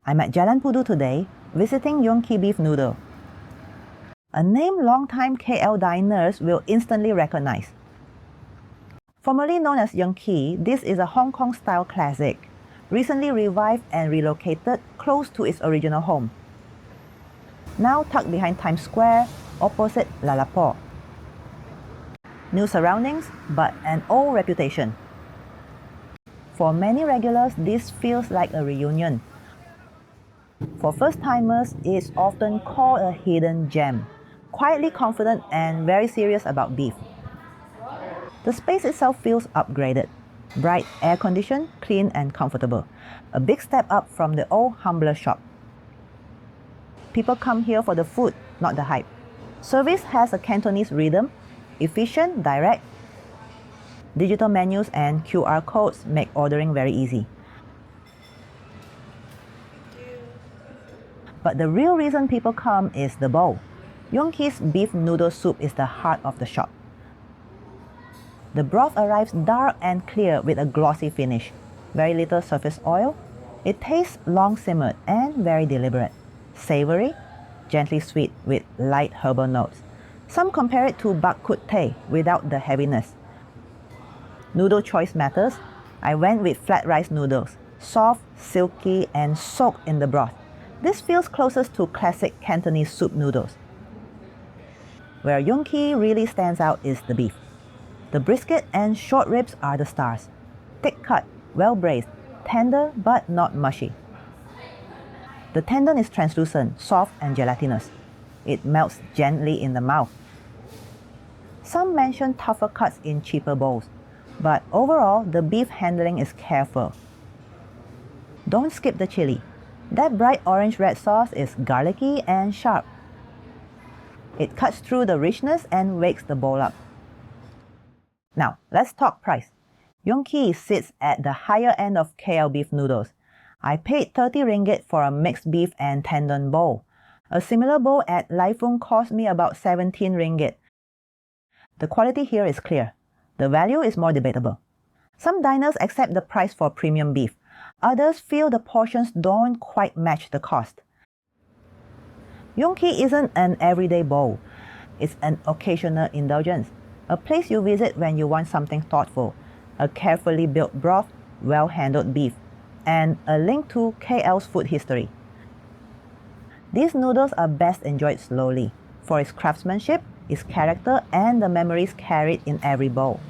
I'm at Jalan Pudu today, visiting Yoong Kee Beef Noodle. A name long-time KL diners will instantly recognize. Formerly known as Yung Kee, this is a Hong Kong-style classic, recently revived and relocated close to its original home. Now tucked behind Times Square, opposite LaLaport. New surroundings, but an old reputation. For many regulars, this feels like a reunion. For first-timers, it's often called a hidden gem, quietly confident and very serious about beef. The space itself feels upgraded. Bright, air-conditioned, clean and comfortable. A big step up from the old, humbler shop. People come here for the food, not the hype. Service has a Cantonese rhythm, efficient, direct. Digital menus and QR codes make ordering very easy. But the real reason people come is the bowl. Yoong Kee's beef noodle soup is the heart of the shop. The broth arrives dark and clear with a glossy finish. Very little surface oil. It tastes long-simmered and very deliberate. Savory, gently sweet with light herbal notes. Some compare it to bak kut teh without the heaviness. Noodle choice matters. I went with flat rice noodles, soft, silky, and soaked in the broth. This feels closest to classic Cantonese soup noodles. Where Yoong Kee really stands out is the beef. The brisket and short ribs are the stars. Thick cut, well braised, tender but not mushy. The tendon is translucent, soft and gelatinous. It melts gently in the mouth. Some mention tougher cuts in cheaper bowls, but overall the beef handling is careful. Don't skip the chili. That bright orange-red sauce is garlicky and sharp. It cuts through the richness and wakes the bowl up. Now, let's talk price. Yoong Kee sits at the higher end of KL beef noodles. I paid 30 ringgit for a mixed beef and tendon bowl. A similar bowl at Lai Fung cost me about 17 ringgit. The quality here is clear. The value is more debatable. Some diners accept the price for premium beef. Others feel the portions don't quite match the cost. Yoong Kee isn't an everyday bowl. It's an occasional indulgence. A place you visit when you want something thoughtful. A carefully built broth, well-handled beef, and a link to KL's food history. These noodles are best enjoyed slowly, for its craftsmanship, its character, and the memories carried in every bowl.